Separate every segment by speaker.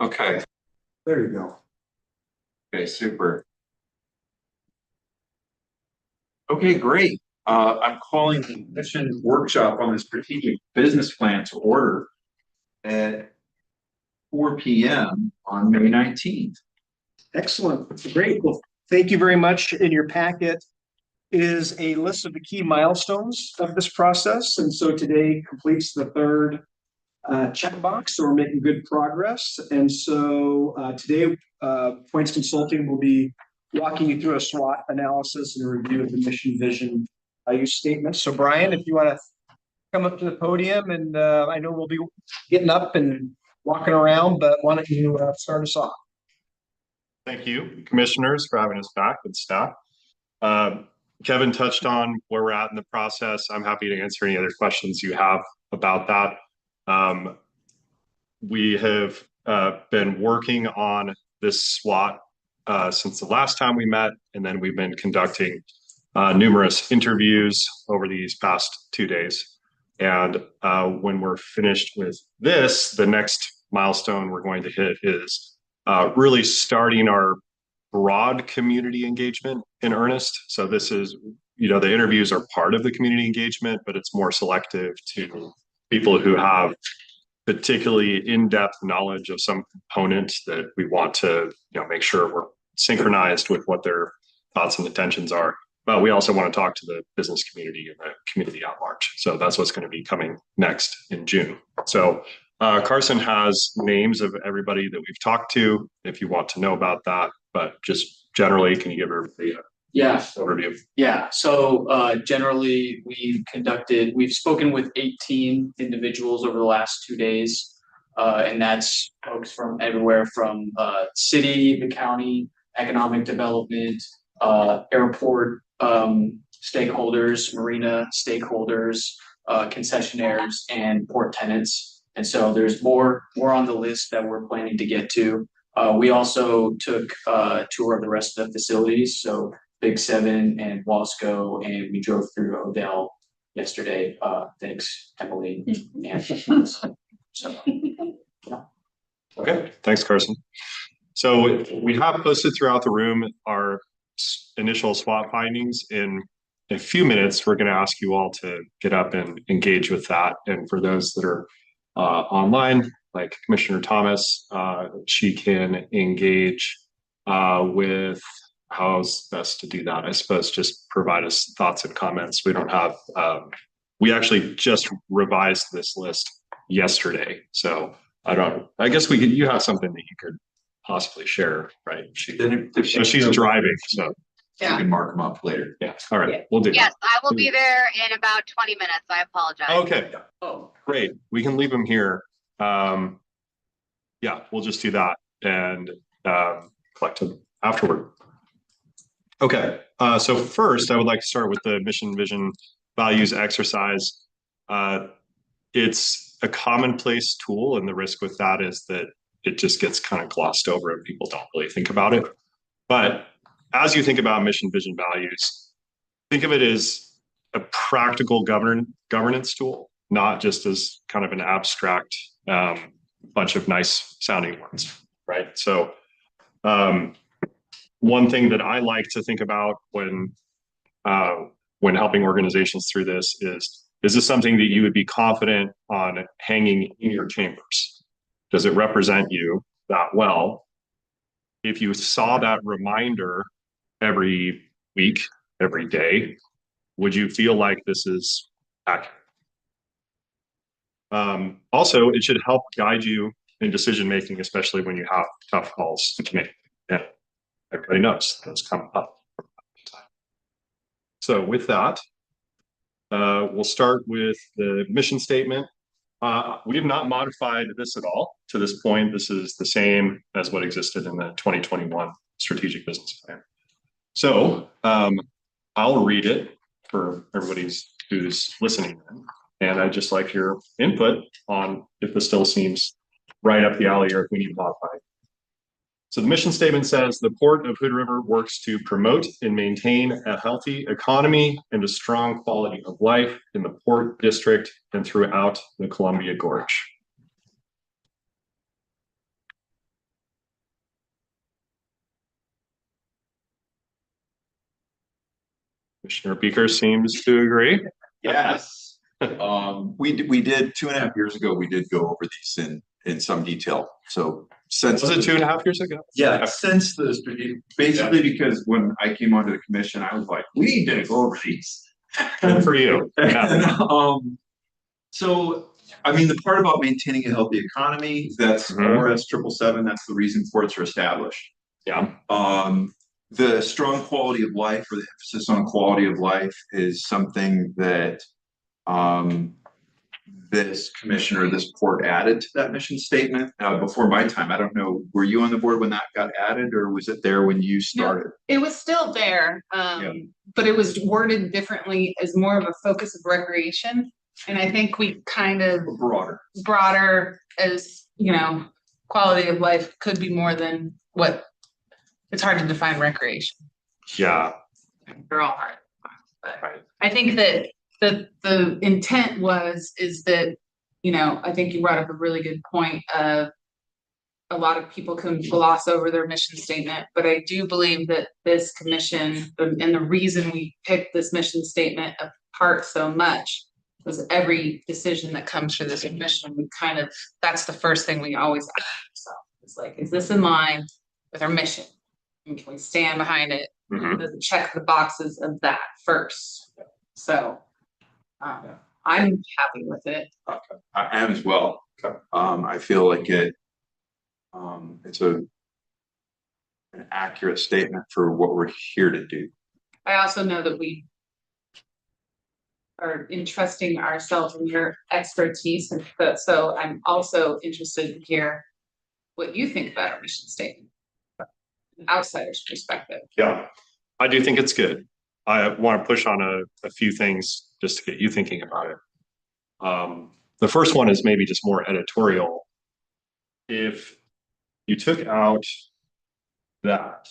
Speaker 1: Okay,
Speaker 2: There you go.
Speaker 1: okay, super. Okay, great. I'm calling the mission workshop on the strategic business plan to order at 4 p.m. on May 19th.
Speaker 2: Excellent. Great. Well, thank you very much. In your packet is a list of the key milestones of this process. And so today completes the third checkbox. So we're making good progress. And so today, Points Consulting will be walking you through a SWOT analysis and a review of the mission, vision, value statements. So Brian, if you want to come up to the podium, and I know we'll be getting up and walking around, but why don't you start us off?
Speaker 3: Thank you, commissioners, for having us back with staff. Kevin touched on where we're at in the process. I'm happy to answer any other questions you have about that. We have been working on this SWOT since the last time we met, and then we've been conducting numerous interviews over these past 2 days. And when we're finished with this, the next milestone we're going to hit is really starting our broad community engagement in earnest. So this is, the interviews are part of the community engagement, but it's more selective to people who have particularly in-depth knowledge of some component that we want to, make sure we're synchronized with what their thoughts and intentions are. But we also want to talk to the business community and the community at large. So that's what's going to be coming next in June. So Carson has names of everybody that we've talked to if you want to know about that. But just generally, can you give everybody a overview?
Speaker 4: Yeah. So generally, we've spoken with 18 individuals over the last 2 days. And that's folks from everywhere from city, the county, economic development, airport stakeholders, marina stakeholders, concessionaires, and port tenants. And so there's more on the list that we're planning to get to. We also took a tour of the rest of the facilities, so Big Seven and Wasco, and we drove through Odell yesterday. Thanks, Emily. And so, yeah.
Speaker 3: Okay, thanks, Carson. So we have posted throughout the room our initial SWOT findings. In a few minutes, we're going to ask you all to get up and engage with that. And for those that are online, like Commissioner Thomas, she can engage with how's best to do that. I suppose just provide us thoughts and comments. We don't have, we actually just revised this list yesterday. So I guess you have something that you could possibly share, right? She's driving, so.
Speaker 1: Yeah. You can mark them up later.
Speaker 3: Yeah. All right. We'll do that.
Speaker 5: Yes, I will be there in about 20 minutes. I apologize.
Speaker 3: Okay. Oh, great. We can leave them here. Yeah, we'll just do that and collect them afterward. Okay. So first, I would like to start with the mission, vision, values exercise. It's a commonplace tool, and the risk with that is that it just gets kind of glossed over and people don't really think about it. But as you think about mission, vision, values, think of it as a practical governance tool, not just as kind of an abstract bunch of nice sounding words, right? So one thing that I like to think about when helping organizations through this is this something that you would be confident on hanging in your chambers? Does it represent you that well? If you saw that reminder every week, every day, would you feel like this is accurate? Also, it should help guide you in decision making, especially when you have tough calls to make. Yeah, everybody knows those come up from time to time. So with that, we'll start with the mission statement. We have not modified this at all to this point. This is the same as what existed in the 2021 strategic business plan. So I'll read it for everybody who's listening in. And I'd just like your input on if this still seems right up the alley or if we need to modify it. So the mission statement says the Port of Hood River works to promote and maintain a healthy economy and a strong quality of life in the Port District and throughout the Columbia Gorge. Commissioner Beaker seems to agree.
Speaker 1: Yes. We did 2.5 years ago, we did go over these in some detail. So since.
Speaker 3: Was it 2.5 years ago?
Speaker 1: Yeah, since the strategic, basically because when I came onto the commission, I was like, we need to go over these.
Speaker 3: Good for you. Yeah.
Speaker 1: So, I mean, the part about maintaining a healthy economy, that's
Speaker 3: Mhm.
Speaker 1: ORS 777, that's the reason ports are established.
Speaker 3: Yeah.
Speaker 1: The strong quality of life, or the emphasis on quality of life, is something that this commissioner, this port added to that mission statement before my time. I don't know, were you on the board when that got added, or was it there when you started?
Speaker 6: It was still there, but it was worded differently as more of a focus of recreation. And I think we kind of broader as, quality of life could be more than what, it's hard to define recreation.
Speaker 3: Yeah.
Speaker 6: They're all hard. But
Speaker 3: Right.
Speaker 6: I think that the intent is that, I think you brought up a really good point of a lot of people can gloss over their mission statement, but I do believe that this commission and the reason we picked this mission statement apart so much was every decision that comes through this commission, that's the first thing we always ask ourselves. It's like, is this in line with our mission? And can we stand behind it?
Speaker 3: Mhm.
Speaker 6: Does it check the boxes of that first? So I'm happy with it.
Speaker 1: I am as well. I feel like it's an accurate statement for what we're here to do.
Speaker 6: I also know that we are entrusting ourselves in your expertise, and so I'm also interested to hear what you think about our mission statement, an outsider's perspective.
Speaker 3: Yeah, I do think it's good. I want to push on a few things just to get you thinking about it. The first one is maybe just more editorial. If you took out that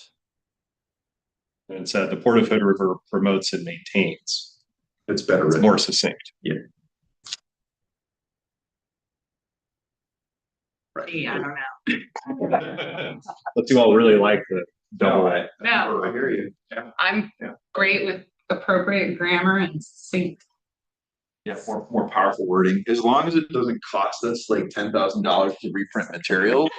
Speaker 3: and said the Port of Hood River promotes and maintains,
Speaker 1: It's better.
Speaker 3: it's more succinct.
Speaker 6: Yeah, I don't know.
Speaker 3: But you all really like the double.
Speaker 6: No,
Speaker 1: I hear you. Yeah.
Speaker 6: I'm
Speaker 1: Yeah.
Speaker 6: great with appropriate grammar and sync.
Speaker 1: Yeah, more powerful wording, as long as it doesn't cost us like $10,000 to reprint material.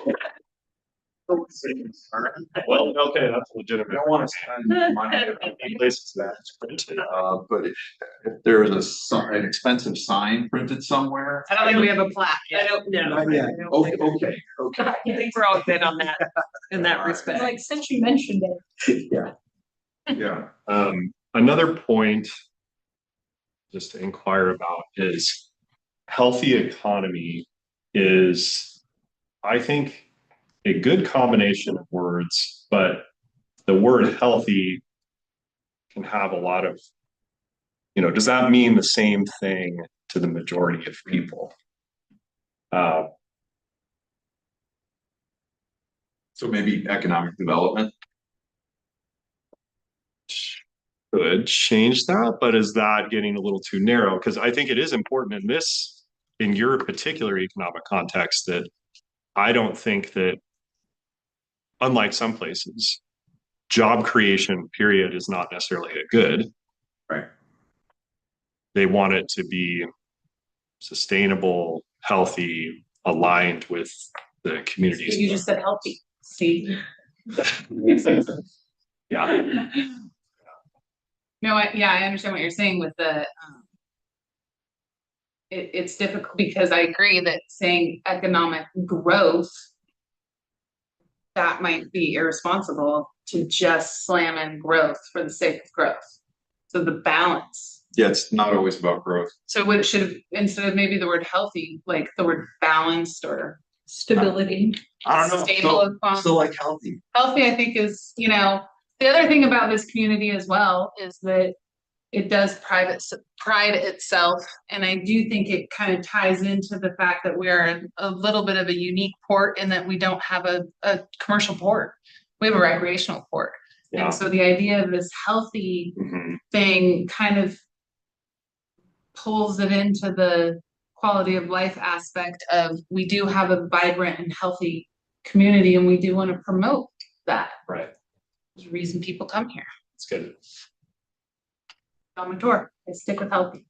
Speaker 3: Well, okay, that's legitimate.
Speaker 1: I don't want to spend money
Speaker 3: Any places that's printed.
Speaker 1: but if there is an expensive sign printed somewhere.
Speaker 6: I don't think we have a plaque
Speaker 7: I
Speaker 6: yet.
Speaker 7: don't know.
Speaker 1: Not yet. Okay.
Speaker 7: I think we're all good on that, in that
Speaker 1: All right.
Speaker 7: respect.
Speaker 5: Like, since you mentioned it.
Speaker 1: Yeah.
Speaker 3: Another point just to inquire about is healthy economy is, I think, a good combination of words, but the word healthy can have a lot of, does that mean the same thing to the majority of people?
Speaker 1: So maybe economic development.
Speaker 3: Could change that, but is that getting a little too narrow? Because I think it is important in your particular economic context, that I don't think that, unlike some places, job creation period is not necessarily a good.
Speaker 1: Right.
Speaker 3: They want it to be sustainable, healthy, aligned with the communities.
Speaker 6: You just said healthy. See?
Speaker 3: Yeah.
Speaker 6: No, I understand what you're saying with the, it's difficult because I agree that saying economic growth, that might be irresponsible to just slam in growth for the sake of growth. So the balance.
Speaker 1: Yeah, it's not always about growth.
Speaker 6: So what should have, instead of maybe the word healthy, like the word balanced or
Speaker 7: Stability.
Speaker 1: I don't know.
Speaker 6: stable.
Speaker 1: Still like healthy.
Speaker 6: Healthy, I think, is, the other thing about this community as well is that it does pride itself. And I do think it kind of ties into the fact that we are a little bit of a unique port in that we don't have a commercial port. We have a recreational port.
Speaker 3: Yeah.
Speaker 6: And so the idea of this healthy
Speaker 3: Mhm.
Speaker 6: thing kind of pulls it into the quality of life aspect of, we do have a vibrant and healthy community and we do want to promote that.
Speaker 3: Right.
Speaker 6: There's a reason people come here.
Speaker 3: It's good.
Speaker 6: Tour. I stick with healthy.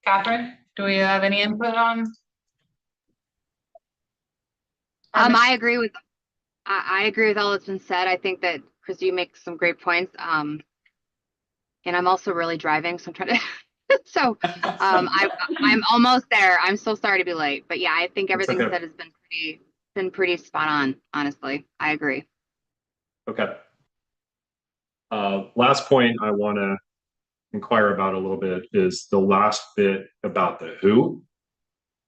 Speaker 6: Catherine, do we have any input on?
Speaker 8: I agree with, I agree with all that's been said. I think that Chris, you make some great points. And I'm also really driving, so I'm trying to, so, I'm almost there. I'm so sorry to be late, but yeah, I think everything
Speaker 3: okay.
Speaker 8: said has been pretty spot on, honestly. I agree.
Speaker 3: Okay. Last point I want to inquire about a little bit is the last bit about the who.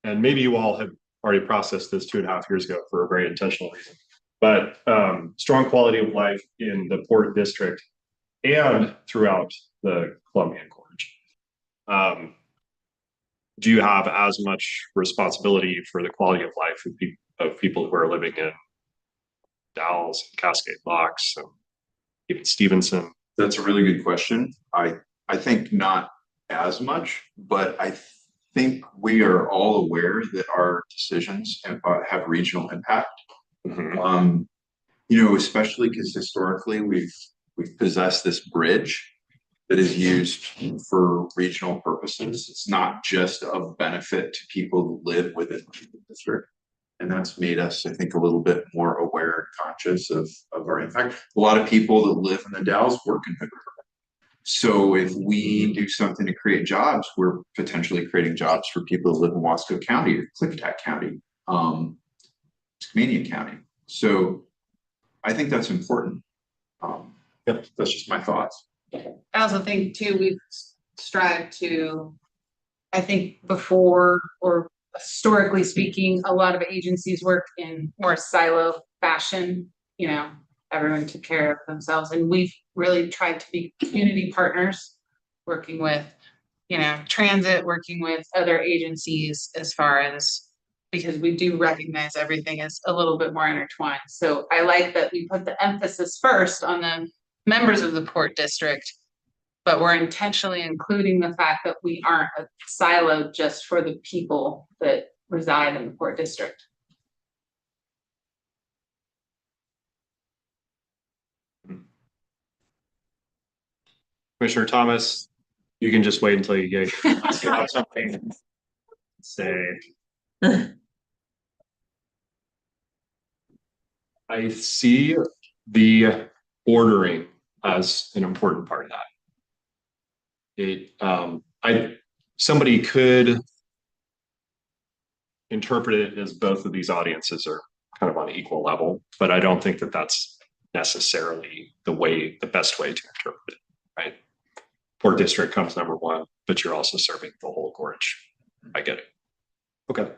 Speaker 3: And maybe you all have already processed this 2.5 years ago for a very intentional reason. But strong quality of life in the Port District and throughout the Columbian Gorge. Do you have as much responsibility for the quality of life of people who are living in Dalles, Cascade Locks, and even Stevenson?
Speaker 1: That's a really good question. I think not as much, but I think we are all aware that our decisions have regional impact.
Speaker 3: Mhm.
Speaker 1: Especially because historically we've possessed this bridge that is used for regional purposes. It's not just of benefit to people who live within the district. And that's made us, I think, a little bit more aware and conscious of our impact. A lot of people that live in the Dalles work in Hood River. So if we do something to create jobs, we're potentially creating jobs for people who live in Wasco County or Clickatack County, Skamania County. So I think that's important. That's just my thoughts.
Speaker 6: I also think too, we've strived to, I think before or historically speaking, a lot of agencies work in more silo fashion, everyone took care of themselves, and we've really tried to be community partners, working with, transit, working with other agencies as far as, because we do recognize everything is a little bit more intertwined. So I like that we put the emphasis first on the members of the Port District, but we're intentionally including the fact that we aren't a silo just for the people that reside in the Port District.
Speaker 3: Commissioner Thomas, you can just wait until you get something to say. I see the ordering as an important part of that. Somebody could interpret it as both of these audiences are kind of on an equal level, but I don't think that that's necessarily the best way to interpret it, right? Port District comes number one, but you're also serving the whole gorge. I get it. Okay.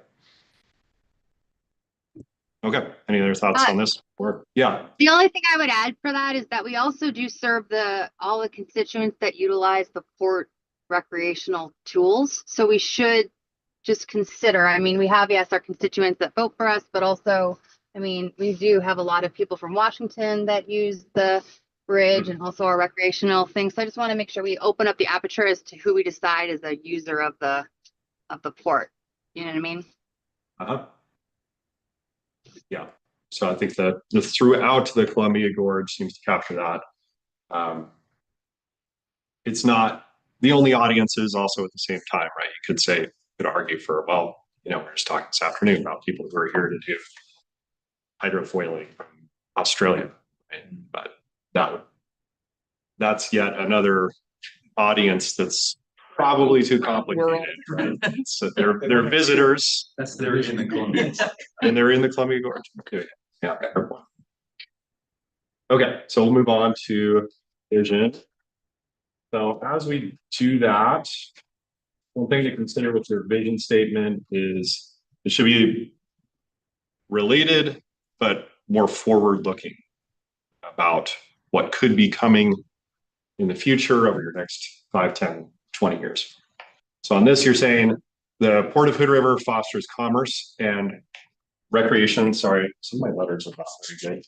Speaker 3: Okay. Any other thoughts on this? Or yeah.
Speaker 8: The only thing I would add for that is that we also do serve all the constituents that utilize the port recreational tools. So we should just consider, we have, yes, our constituents that vote for us, but also, we do have a lot of people from Washington that use the bridge and also our recreational things. So I just want to make sure we open up the aperture as to who we decide is a user of the port. You know what I mean?
Speaker 3: Uh-huh. Yeah. So I think that the throughout the Columbia Gorge seems to capture that. It's not the only audiences also at the same time, right? You could argue for, well, we're just talking this afternoon about people who are here to do hydrofoiling from Australia, right? But that's yet another audience that's probably too complicated, right? So they're visitors.
Speaker 1: They're in the Columbia.
Speaker 3: And they're in the Columbia Gorge. Yeah. Okay, so we'll move on to vision. So as we do that, one thing to consider with your vision statement is it should be related, but more forward-looking about what could be coming in the future over your next 5, 10, 20 years. So on this, you're saying the Port of Hood River fosters commerce and recreation. Sorry, some of my letters are not very good.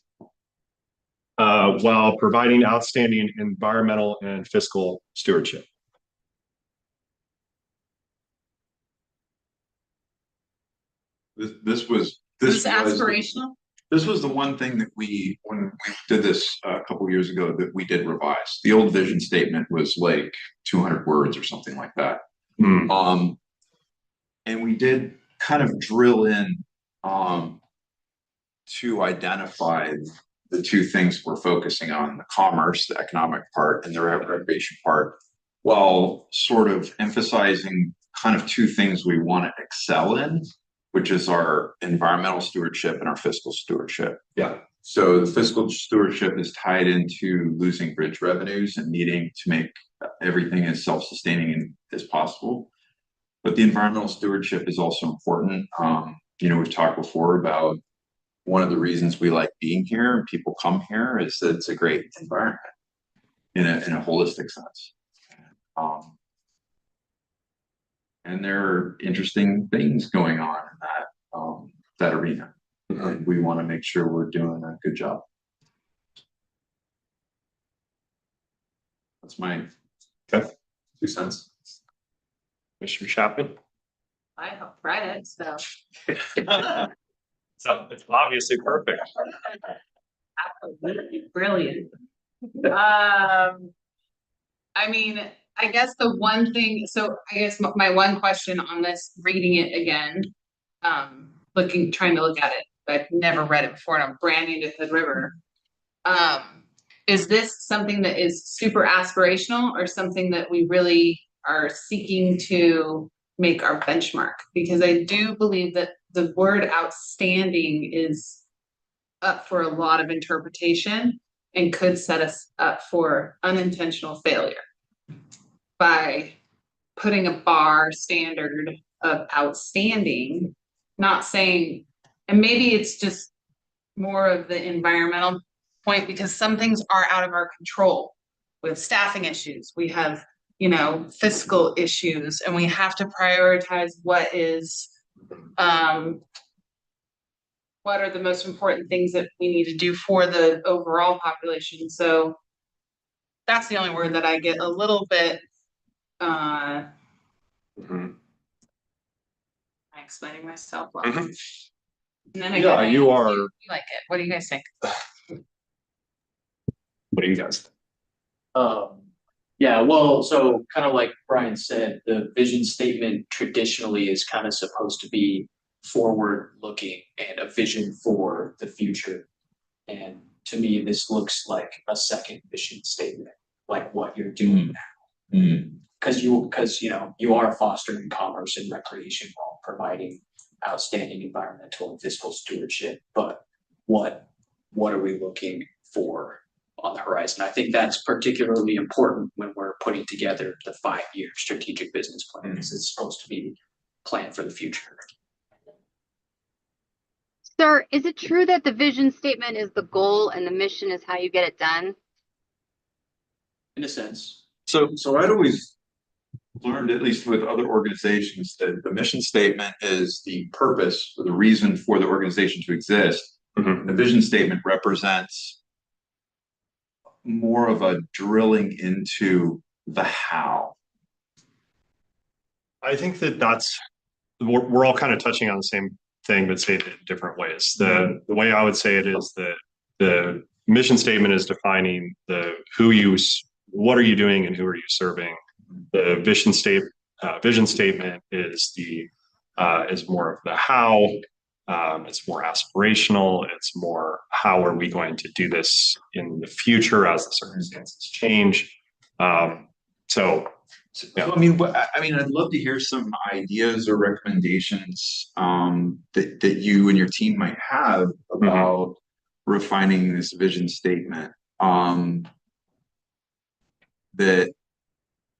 Speaker 3: While providing outstanding environmental and fiscal stewardship.
Speaker 1: This was
Speaker 6: aspirational.
Speaker 1: This was the one thing that when we did this a couple years ago, that we did revise. The old vision statement was like 200 words or something like that.
Speaker 3: Hmm.
Speaker 1: And we did kind of drill in to identify the two things we're focusing on: the commerce, the economic part, and the recreation part, while sort of emphasizing kind of two things we want to excel in, which is our environmental stewardship and our fiscal stewardship.
Speaker 3: Yeah.
Speaker 1: So the fiscal stewardship is tied into losing bridge revenues and needing to make everything as self-sustaining as possible. But the environmental stewardship is also important. We've talked before about one of the reasons we like being here and people come here is that it's a great environment in a holistic sense. And there are interesting things going on in that arena. And we want to make sure we're doing a good job. That's my
Speaker 3: Okay.
Speaker 1: 2 cents.
Speaker 3: Mr. Chapman?
Speaker 7: I helped write it, so.
Speaker 3: So it's obviously perfect.
Speaker 7: Absolutely brilliant.
Speaker 6: I mean, I guess the one thing, so I guess my one question on this, reading it again, trying to look at it, I've never read it before and I'm brand new to Hood River. Is this something that is super aspirational or something that we really are seeking to make our benchmark? Because I do believe that the word outstanding is up for a lot of interpretation and could set us up for unintentional failure by putting a bar standard of outstanding, not saying, and maybe it's just more of the environmental point, because some things are out of our control. We have staffing issues, we have, fiscal issues, and we have to prioritize what are the most important things that we need to do for the overall population. So that's the only word that I get a little bit I'm explaining myself well.
Speaker 3: Mhm.
Speaker 6: And then
Speaker 3: Yeah,
Speaker 6: again,
Speaker 3: you
Speaker 6: I
Speaker 3: are.
Speaker 6: like it. What do you guys think?
Speaker 3: What do you guys think?
Speaker 4: Yeah, well, so kind of like Brian said, the vision statement traditionally is kind of supposed to be forward looking and a vision for the future. And to me, this looks like a second vision statement, like what you're doing now. Because you are fostering commerce and recreation while providing outstanding environmental and fiscal stewardship. But what are we looking for on the horizon? I think that's particularly important when we're putting together the 5-year strategic business plan, because it's supposed to be planned for the future.
Speaker 8: Sir, is it true that the vision statement is the goal and the mission is how you get it done?
Speaker 4: In a sense.
Speaker 1: So I'd always learned, at least with other organizations, that the mission statement is the purpose or the reason for the organization to exist.
Speaker 3: Mhm.
Speaker 1: The vision statement represents more of a drilling into the how.
Speaker 3: I think we're all kind of touching on the same thing, but say it in different ways. The way I would say it is that the mission statement is defining what are you doing and who are you serving. The vision statement is is more of the how. It's more aspirational. It's more how are we going to do this in the future as the circumstances change. Yeah.
Speaker 1: I mean, I'd love to hear some ideas or recommendations that you and your team might have about refining this vision statement that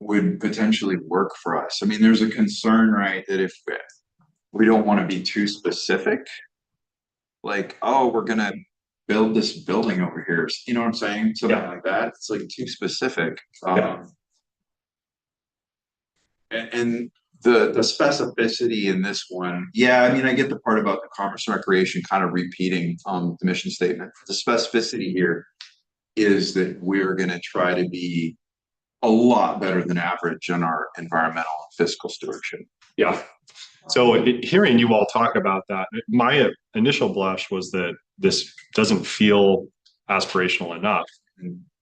Speaker 1: would potentially work for us. I mean, there's a concern, right, that if we don't want to be too specific, like, oh, we're gonna build this building over here. You know what I'm saying? Something like that. It's like too specific. And the specificity in this one, I mean, I get the part about the commerce and recreation kind of repeating the mission statement. The specificity here is that we're going to try to be a lot better than average on our environmental and fiscal stewardship.
Speaker 3: Yeah. So hearing you all talk about that, my initial blush was that this doesn't feel aspirational enough.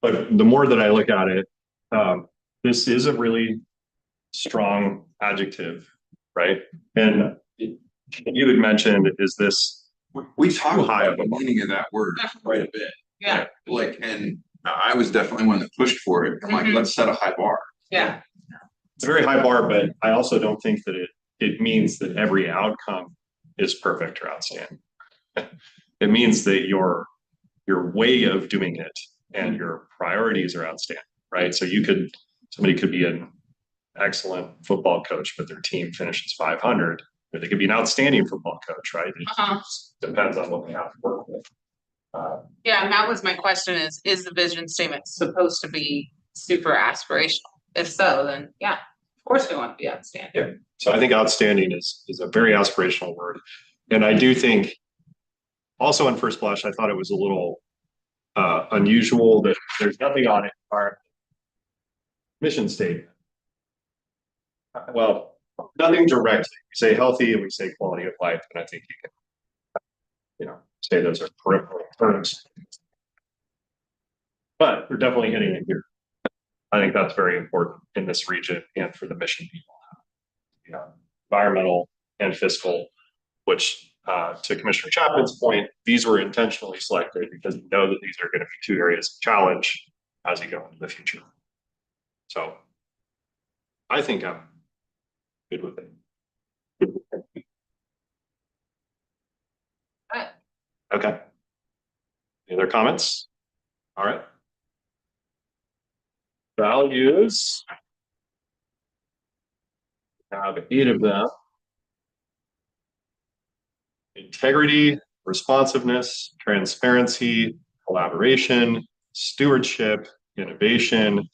Speaker 3: But the more that I look at it, this is a really strong adjective, right? And you had mentioned, is this
Speaker 1: We talked
Speaker 3: Too high
Speaker 1: about
Speaker 3: of a
Speaker 1: the
Speaker 3: bar.
Speaker 1: meaning of that word quite a bit.
Speaker 6: Yeah.
Speaker 1: Like, and I was definitely one that pushed for it. Like,
Speaker 6: Mhm.
Speaker 1: let's set a high bar.
Speaker 6: Yeah,
Speaker 3: it's a very high bar, but I also don't think that it means that every outcome is perfect or outstanding. It means that your way of doing it and your priorities are outstanding, right? So somebody could be an excellent football coach, but their team finishes 500, or they could be an outstanding football coach, right? It
Speaker 6: Uh-huh.
Speaker 3: just depends on what they have to work with.
Speaker 6: yeah, and that was my question is the vision statement supposed to be super aspirational? If so, then yeah, of course we want to be outstanding.
Speaker 3: So I think outstanding is a very aspirational word. And I do think also on first blush, I thought it was a little unusual that there's nothing on it, our mission statement. Well, nothing directly. We say healthy and we say quality of life, and I think you can, say those are peripheral terms. But we're definitely hitting it here. I think that's very important in this region and for the mission people. Environmental and fiscal, which to Commissioner Chapman's point, these were intentionally selected because we know that these are going to be two areas of challenge as you go into the future. So I think I'm good with it.
Speaker 6: Right.
Speaker 3: Okay. Any other comments? All right. Values. I have 8 of them. Integrity, responsiveness, transparency, collaboration, stewardship, innovation,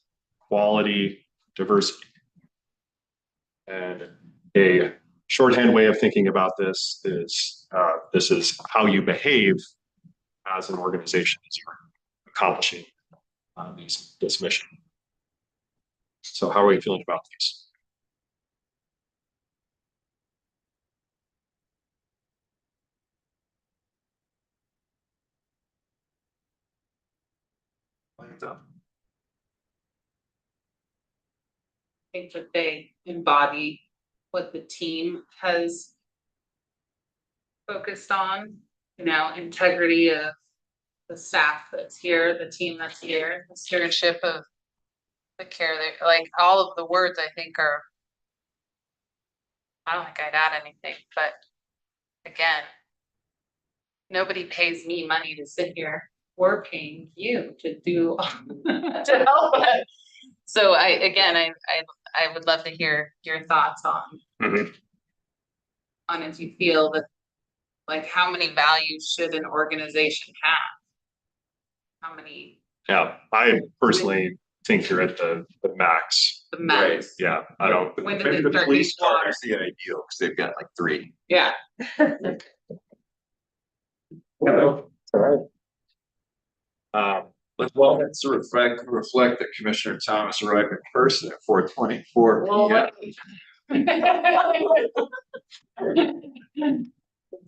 Speaker 3: quality, diversity. And a shorthand way of thinking about this is how you behave as an organization as you're accomplishing this mission. So how are we feeling about these?
Speaker 6: Think that they embody what the team has focused on, integrity of the staff that's here, the team that's here, the stewardship of the care that, like, all of the words I think are, I don't think I'd add anything, but again, nobody pays me money to sit here. We're paying you to do, to help us. So I would love to hear your thoughts on if you feel that, like, how many values should an organization have? How many?
Speaker 3: Yeah, I personally think you're at the max.
Speaker 6: The max?
Speaker 3: Yeah, I don't.
Speaker 6: When
Speaker 1: Maybe
Speaker 6: did
Speaker 1: the
Speaker 6: it start
Speaker 1: police
Speaker 6: getting water?
Speaker 1: car is the ideal because they've got like 3.
Speaker 6: Yeah.
Speaker 3: All right.
Speaker 1: Well, let's reflect that Commissioner Thomas arrived in person at 4:24
Speaker 6: Well,
Speaker 1: p.m.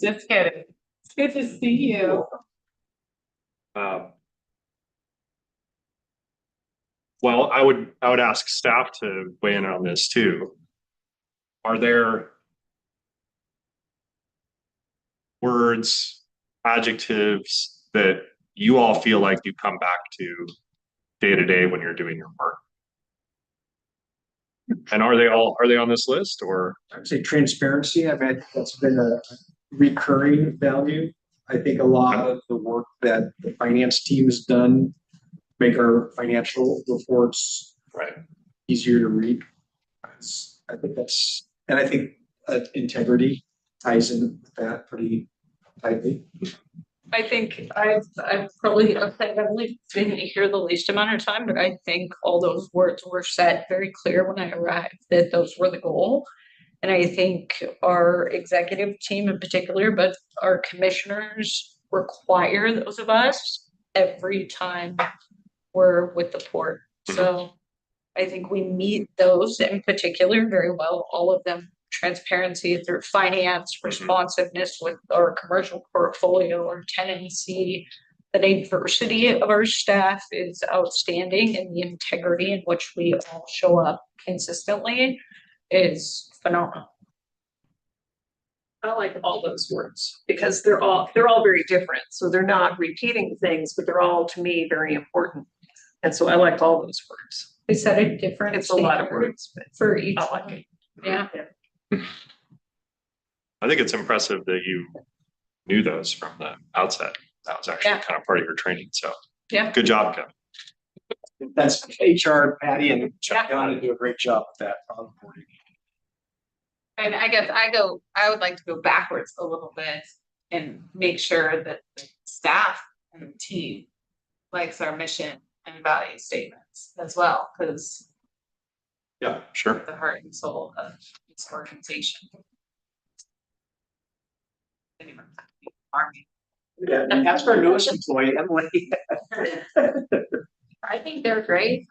Speaker 6: just kidding. It's good to see you.
Speaker 3: Well, I would ask staff to weigh in on this too. Are there words, adjectives that you all feel like you come back to day to day when you're doing your work? And are they on this list, or?
Speaker 2: I would say transparency. I mean, that's been a recurring value. I think a lot of the work that the finance team has done make our financial reports
Speaker 3: Right.
Speaker 2: easier to read. I think integrity ties in with that pretty tightly.
Speaker 7: I think I've probably only been here the least amount of time, but I think all those words were set very clear when I arrived that those were the goal. And I think our executive team in particular, but our commissioners require those of us every time we're with the port. So I think we meet those in particular very well, all of them transparency through finance, responsiveness with our commercial portfolio or tenancy. The diversity of our staff is outstanding, and the integrity in which we all show up consistently is phenomenal.
Speaker 5: I like all those words because they're all very different. So they're not repeating things, but they're all to me very important. And so I like all those words.
Speaker 7: We set a different.
Speaker 5: It's a lot of
Speaker 7: standard
Speaker 5: words, but
Speaker 7: for each
Speaker 5: I like
Speaker 7: one.
Speaker 5: it.
Speaker 7: Yeah.
Speaker 3: I think it's impressive that you knew those from the outset. That was actually
Speaker 7: Yeah.
Speaker 3: kind of part of your training. So
Speaker 7: Yeah.
Speaker 3: good job, Kevin.
Speaker 2: That's HR, Patty and Chuck Gunn do a great job with that onboarding.
Speaker 6: And I guess I would like to go backwards a little bit and make sure that the staff and the team likes our mission and value statements as well, because
Speaker 3: Yeah, sure.
Speaker 6: the heart and soul of this organization. Anyway, Army.
Speaker 2: Yeah, and that's our newest employee, Emily.
Speaker 7: I think they're great.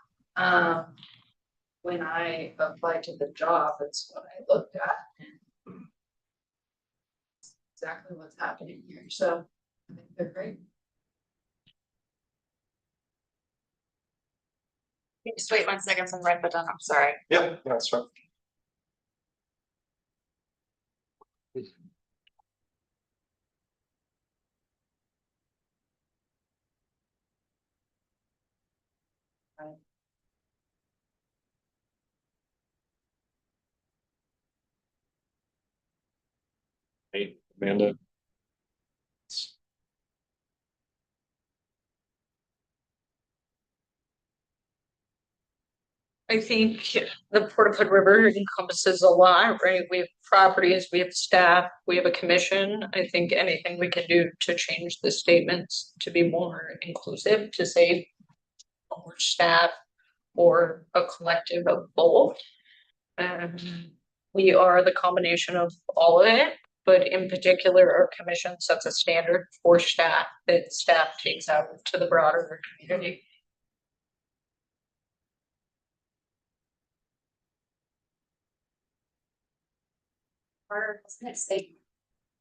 Speaker 7: When I applied to the job, it's what I looked at. And exactly what's happening here. So I think they're great.
Speaker 6: Just wait 1 second, I'm write that down, I'm sorry.
Speaker 3: Yeah, that's right. Hey, Amanda.
Speaker 7: I think the Port of Hood River encompasses a lot, right? We have properties, we have staff, we have a commission. I think anything we can do to change the statements to be more inclusive, to say more staff or a collective of both. We are the combination of all of it, but in particular, our commission sets a standard for staff that staff takes out to the broader community.
Speaker 9: Or wasn't it say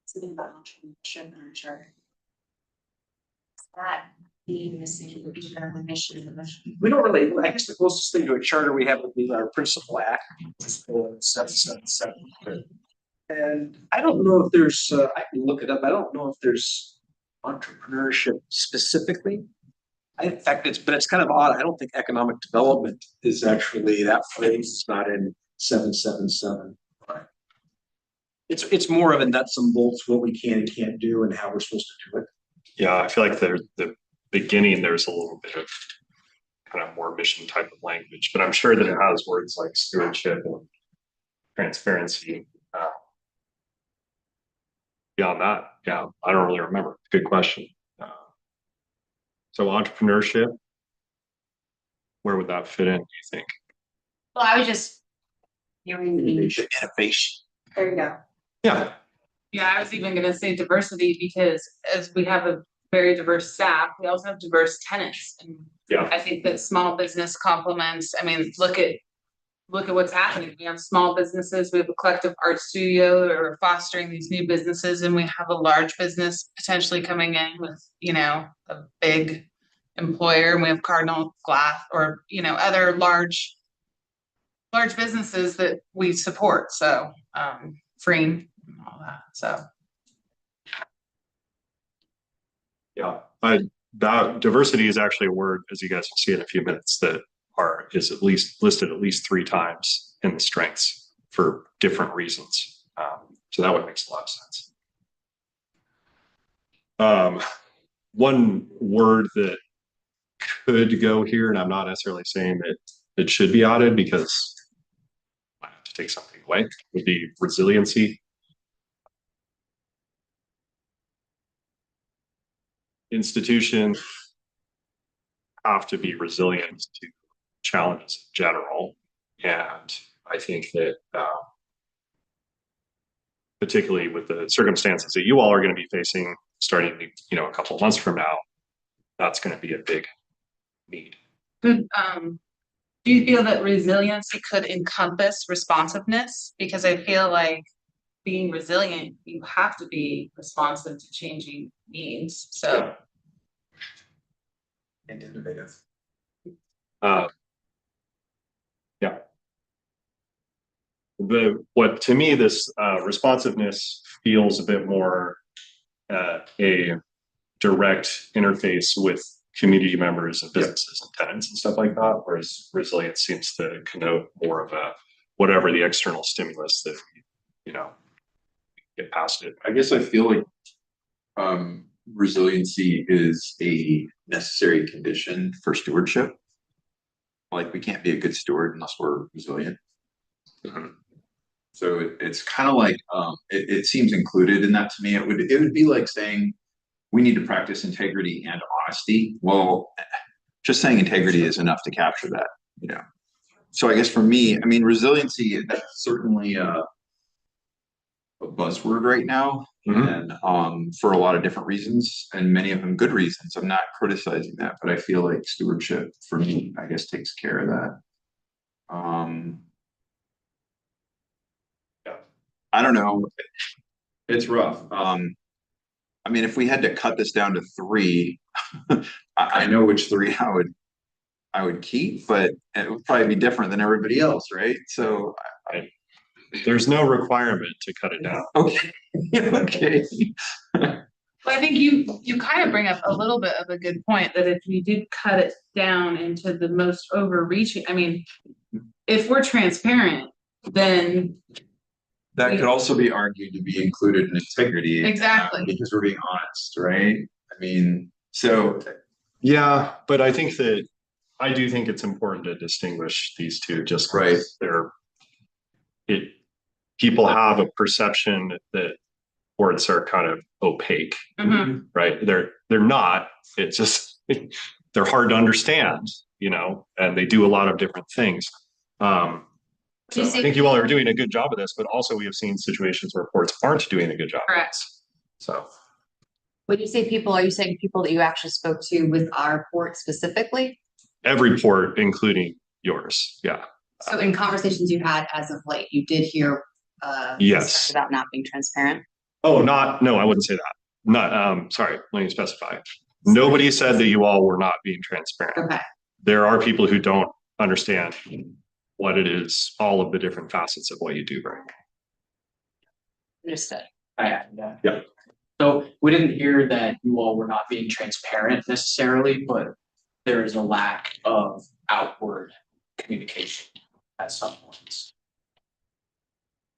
Speaker 9: something about entrepreneurship or charter? That being missing either the mission or the mission.
Speaker 2: We don't really, I guess the closest thing to a charter we have would be our principal act, which is 777. And I don't know if there's, I can look it up. I don't know if there's entrepreneurship specifically. In fact, it's kind of odd. I don't think economic development is actually that phrase. It's not in 777. It's more of a nuts and bolts, what we can and can't do and how we're supposed to do it.
Speaker 3: Yeah, I feel like the beginning, there's a little bit of kind of more mission type of language, but I'm sure that it has words like stewardship and transparency. Beyond that, yeah, I don't really remember. Good question. So entrepreneurship, where would that fit in, do you think?
Speaker 9: Well, I was just hearing the,
Speaker 2: Innovation.
Speaker 9: there you go.
Speaker 3: Yeah,
Speaker 6: Yeah, I was even gonna say diversity, because as we have a very diverse staff, we also have diverse tenants. And
Speaker 3: Yeah.
Speaker 6: I think that small business complements, I mean, look at what's happening. We have small businesses, we have a collective art studio, or fostering these new businesses, and we have a large business potentially coming in with, you know, a big employer, and we have Cardinal Glass, or, you know, other large businesses that we support. So, Freen and all that, so.
Speaker 3: yeah. That diversity is actually a word, as you guys will see in a few minutes, that is at least listed at least 3 times in the strengths for different reasons. So that one makes a lot of sense. One word that could go here, and I'm not necessarily saying that it should be added because I have to take something away, would be resiliency. Institutions have to be resilient to challenges in general, and I think that particularly with the circumstances that you all are going to be facing starting, you know, a couple of months from now, that's going to be a big need.
Speaker 6: Do Do you feel that resiliency could encompass responsiveness? Because I feel like being resilient, you have to be responsive to changing needs, so.
Speaker 1: And innovative.
Speaker 3: Yeah. What to me, this responsiveness feels a bit more a direct interface with community members and businesses and tenants and stuff like that, whereas resilience seems to connote more of a whatever the external stimulus that get past it.
Speaker 1: I guess I feel like resiliency is a necessary condition for stewardship. Like we can't be a good steward unless we're resilient. So it's kind of like it seems included in that to me. It would be like saying we need to practice integrity and honesty. Well, just saying integrity is enough to capture that, So I guess for me, I mean, resiliency, that's certainly a buzzword right now. And for a lot of different reasons, and many of them good reasons. I'm not criticizing that, but I feel like stewardship for me, I guess, takes care of that. I don't know. It's rough. I mean, if we had to cut this down to 3, I know which 3 I would keep, but it would probably be different than everybody else, right? So
Speaker 3: there's no requirement to cut it down.
Speaker 1: Okay. Okay.
Speaker 6: Well, I think you kind of bring up a little bit of a good point that if you did cut it down into the most overreaching, I mean, if we're transparent, then
Speaker 1: That could also be argued to be included in integrity.
Speaker 6: Exactly.
Speaker 1: Because we're being honest, right? I mean, so.
Speaker 3: Yeah, but I do think it's important to distinguish these two just
Speaker 1: right.
Speaker 3: People have a perception that courts are kind of opaque, right? They're not. It's just they're hard to understand, and they do a lot of different things. So I think you all are doing a good job of this, but also we have seen situations where courts aren't doing a good job.
Speaker 6: Correct.
Speaker 3: So
Speaker 10: when you say people, are you saying people that you actually spoke to with our port specifically?
Speaker 3: Every port, including yours. Yeah.
Speaker 10: So in conversations you had as of late, you did hear
Speaker 3: yes
Speaker 10: about not being transparent?
Speaker 3: Oh, no, I wouldn't say that. Not sorry, let me specify. Nobody said that you all were not being transparent.
Speaker 10: Okay.
Speaker 3: There are people who don't understand what it is, all of the different facets of what you do very well.
Speaker 10: Understood.
Speaker 3: Yeah.
Speaker 4: So we didn't hear that you all were not being transparent necessarily, but there is a lack of outward communication at some points.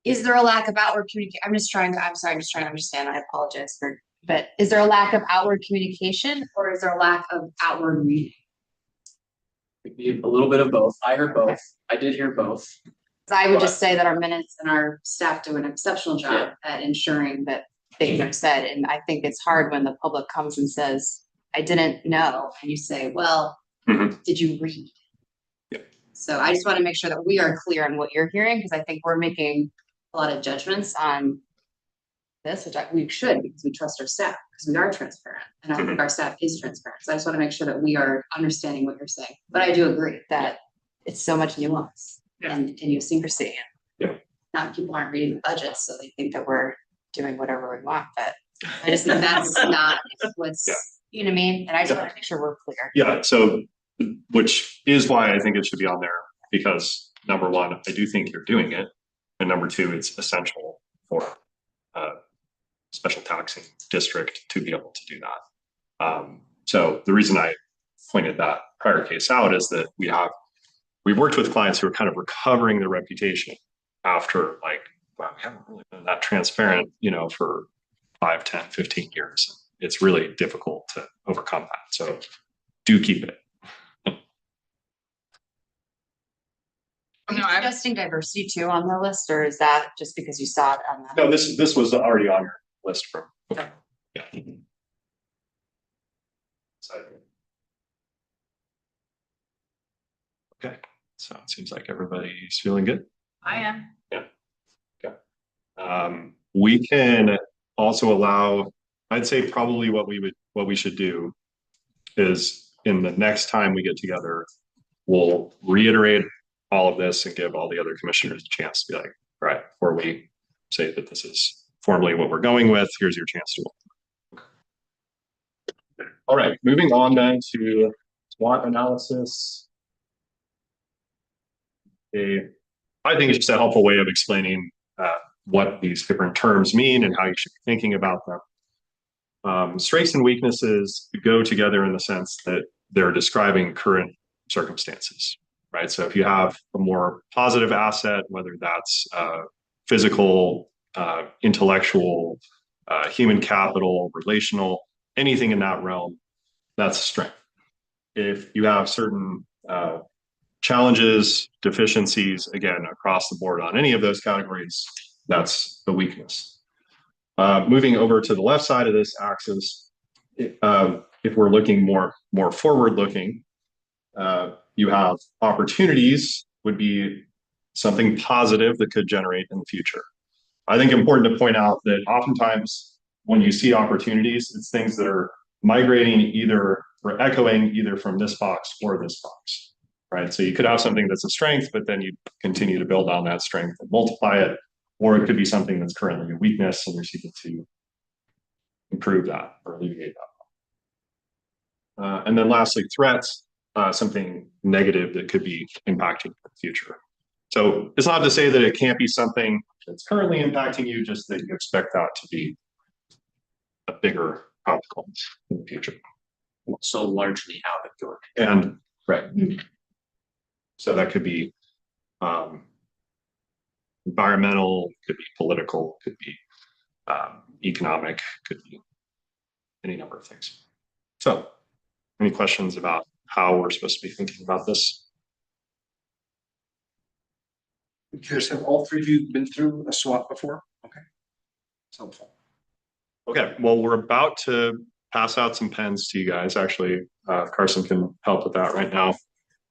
Speaker 10: Is there a lack of outward communication? I'm just trying to understand. I apologize but is there a lack of outward communication or is there a lack of outward reading?
Speaker 4: It'd be a little bit of both. I heard both. I did hear both.
Speaker 10: I would just say that our minutes and our staff do an exceptional job at ensuring that things are said. And I think it's hard when the public comes and says, I didn't know. And you say, well, did you read? So I just want to make sure that we are clear on what you're hearing, because I think we're making a lot of judgments on this, which we should, because we trust our staff, because we are transparent. And I think our staff is transparent. So I just want to make sure that we are understanding what you're saying. But I do agree that it's so much nuance and idiosyncrasy. Not people aren't reading the budget, so they think that we're doing whatever we want. But I just think that's not what's, you know what I mean? And I just want to make sure we're clear.
Speaker 3: Yeah, so which is why I think it should be on there, because number one, I do think you're doing it. And number two, it's essential for special taxing district to be able to do that. So the reason I pointed that prior case out is that we've worked with clients who are kind of recovering their reputation after we haven't really been that transparent, for 5, 10, 15 years. It's really difficult to overcome that. So do keep it.
Speaker 10: Are you suggesting diversity too on the list, or is that just because you saw it on that?
Speaker 3: No, this was already on your list from before. Yeah. Okay, so it seems like everybody's feeling good.
Speaker 6: I am.
Speaker 3: Yeah. Okay. We can also allow, I'd say probably what we should do is in the next time we get together, we'll reiterate all of this and give all the other commissioners a chance to be like, all right, before we say that this is formally what we're going with, here's your chance to. All right, moving on then to SWOT analysis. I think it's just a helpful way of explaining what these different terms mean and how you should be thinking about them. Strengths and weaknesses go together in the sense that they're describing current circumstances, right? So if you have a more positive asset, whether that's physical, intellectual, human capital, relational, anything in that realm, that's a strength. If you have certain challenges, deficiencies, again, across the board on any of those categories, that's the weakness. Moving over to the left side of this axis, if we're looking more forward looking, you have opportunities would be something positive that could generate in the future. I think important to point out that oftentimes when you see opportunities, it's things that are migrating either or echoing either from this box or this box, right? So you could have something that's a strength, but then you continue to build on that strength and multiply it, or it could be something that's currently a weakness and you're seeking to improve that or alleviate that. And then lastly, threats, something negative that could be impacting the future. So it's not to say that it can't be something that's currently impacting you, just that you expect that to be a bigger consequence in the future.
Speaker 4: So largely out of your.
Speaker 3: And right. So that could be environmental, could be political, could be economic, could be any number of things. So any questions about how we're supposed to be thinking about this?
Speaker 2: I'm curious, have all three of you been through a SWOT before? Okay. It's helpful.
Speaker 3: Okay, well, we're about to pass out some pens to you guys. Actually, Carson can help with that right now.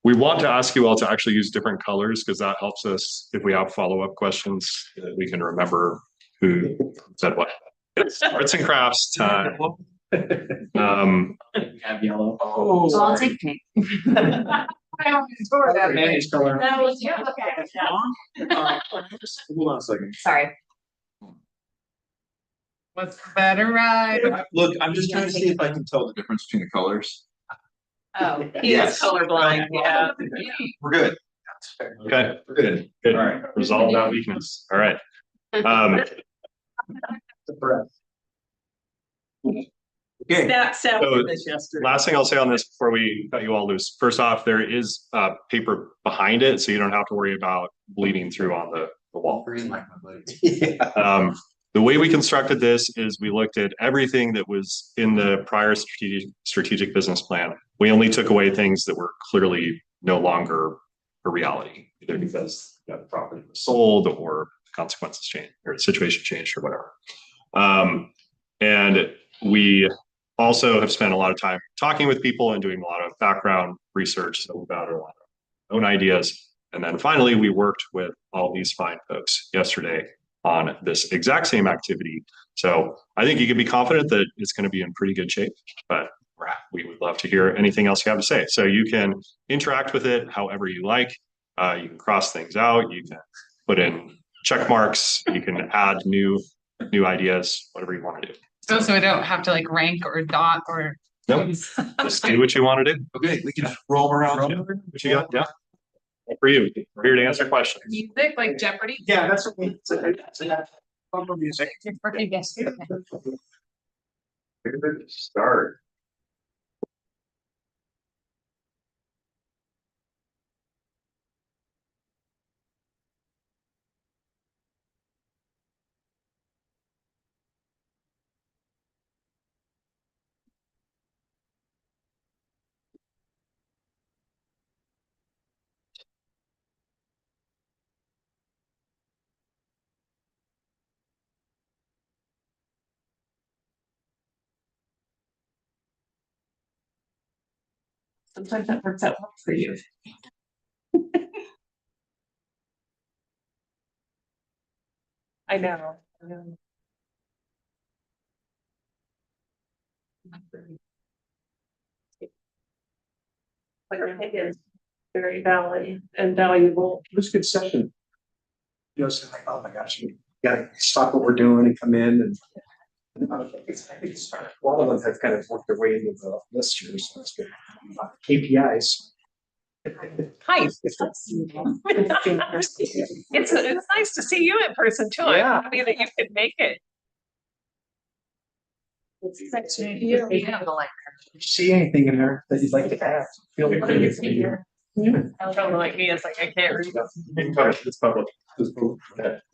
Speaker 3: We want to ask you all to actually use different colors because that helps us if we have follow-up questions that we can remember who said what. It's arts and crafts time.
Speaker 4: We have yellow.
Speaker 2: Oh,
Speaker 10: So I'll take pink.
Speaker 2: managed color.
Speaker 7: That was, yeah, okay.
Speaker 1: Hold on a second.
Speaker 10: Sorry.
Speaker 6: What's better, right?
Speaker 1: Look, I'm just trying to see if I can tell the difference between the colors.
Speaker 10: Oh,
Speaker 5: He is colorblind, yeah.
Speaker 1: We're good.
Speaker 3: Okay,
Speaker 1: We're good.
Speaker 3: good.
Speaker 1: All right.
Speaker 3: Resolve that weakness. All right.
Speaker 1: Okay.
Speaker 5: That sounds
Speaker 3: So,
Speaker 5: this yesterday.
Speaker 3: last thing I'll say on this before we cut you all loose. First off, there is paper behind it, so you don't have to worry about bleeding through on the wall.
Speaker 1: Yeah.
Speaker 3: The way we constructed this is we looked at everything that was in the prior strategic business plan. We only took away things that were clearly no longer a reality, either because the property was sold or consequences changed or the situation changed or whatever. And we also have spent a lot of time talking with people and doing a lot of background research about a lot of own ideas. And then finally, we worked with all these fine folks yesterday on this exact same activity. So I think you can be confident that it's going to be in pretty good shape, but we would love to hear anything else you have to say. So you can interact with it however you like. You can cross things out. You can put in check marks. You can add new ideas, whatever you want to do.
Speaker 6: So we don't have to like rank or dot or.
Speaker 3: Nope. Just do what you want to do.
Speaker 1: Okay, we can just roll around.
Speaker 3: What you got? Yeah. For you, we're here to answer questions.
Speaker 6: Music like Jeopardy?
Speaker 2: Yeah, that's what we. Bumper music.
Speaker 1: Favorite start.
Speaker 5: Sometimes that works out well for you. I know. Like, very valid and valuable.
Speaker 2: It was a good session. You know, so like, oh my gosh, we gotta stop what we're doing and come in and. I think it's, a lot of them have kind of worked their way into the list here, so that's good. KPIs.
Speaker 5: Hi. It's nice to see you in person too.
Speaker 2: Yeah.
Speaker 5: I'm happy that you could make it.
Speaker 2: See anything in there that you'd like to add? Feel free.
Speaker 5: Someone like me, it's like I can't read.
Speaker 3: It's public. It's public.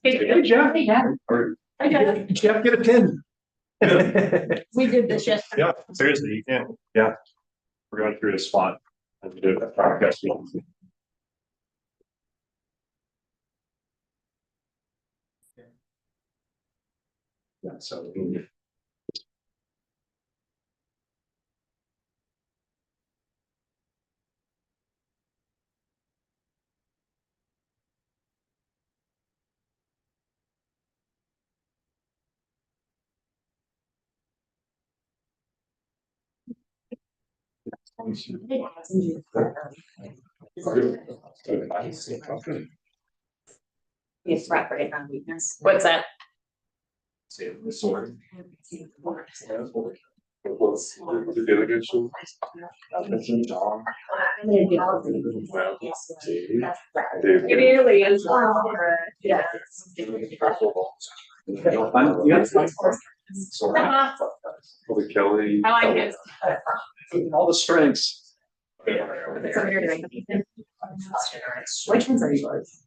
Speaker 2: Hey, Jeff.
Speaker 5: I got it.
Speaker 2: Jeff, get a pin.
Speaker 7: We did this yesterday.
Speaker 3: Yeah, seriously, you can, yeah. We're going through a spot and do a podcast. Yeah, so.
Speaker 10: Yes, right on weakness.
Speaker 5: What's that? It really is. Yes.
Speaker 3: Probably Kelly.
Speaker 5: I like it.
Speaker 2: All the strengths.
Speaker 10: Which ones are yours?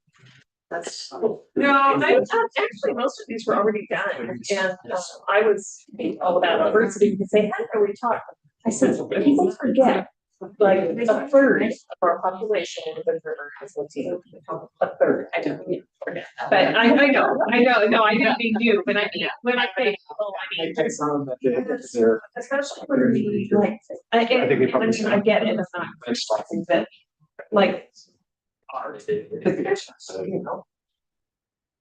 Speaker 5: That's. No, actually, most of these were already done, and I was all about diversity because they hadn't really talked. I said, people forget, like, a third of our population in the river is Latino. A third, I don't forget. But I know, no, I didn't mean you, but I mean, when I say, oh, I mean. Especially for the, like, I get it, it's not criticizing, but like. You know.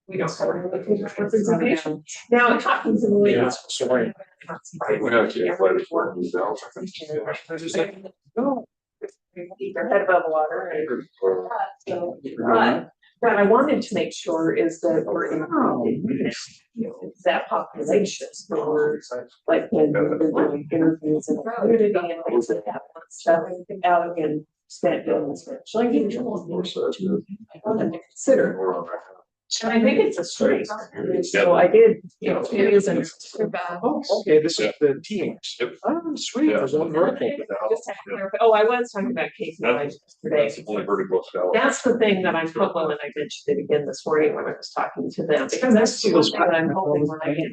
Speaker 5: We don't have representation. Now, talking to the.
Speaker 2: Yeah, sorry.
Speaker 5: Keep their head above water. But what I wanted to make sure is that we're including that population. So we're like when we're doing interviews in the community and things like that, stuff out in Stanton and such. Like, I wanted to consider. And I think it's a strength. So I did, it isn't.
Speaker 2: Oh, okay, this is the teams. Oh, sweet. There's one vertical.
Speaker 5: Oh, I was talking about Casey yesterday.
Speaker 3: Only vertical cell.
Speaker 5: That's the thing that I'm hoping, and I mentioned it again this morning when I was talking to them, because that's the one thing that I'm hoping when I get.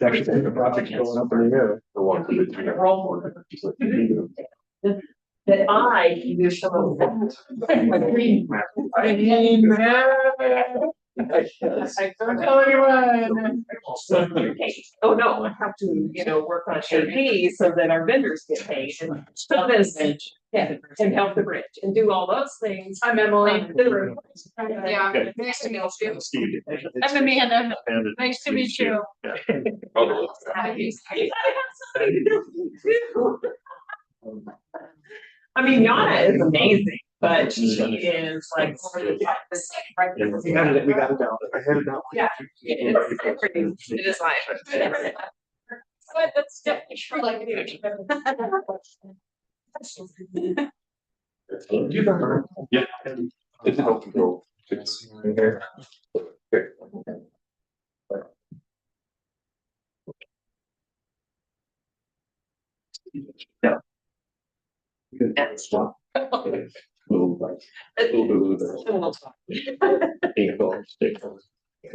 Speaker 2: Actually, the project's going up in the air.
Speaker 5: That I can do some of that. I don't tell anyone. Oh, no, I have to, work on AP so that our vendors get paid and stuff this. Yeah, and help the bridge and do all those things.
Speaker 6: I'm Emily.
Speaker 5: Yeah.
Speaker 3: Okay.
Speaker 6: Nice to meet you.
Speaker 3: Steve.
Speaker 6: I'm Amanda.
Speaker 3: Amanda.
Speaker 6: Nice to meet you.
Speaker 5: I mean, Yana is amazing, but she is like.
Speaker 2: We got it down. I had it down.
Speaker 5: Yeah. It is live. But that's definitely true, like.
Speaker 3: Yeah. It's an open goal.
Speaker 2: Yeah.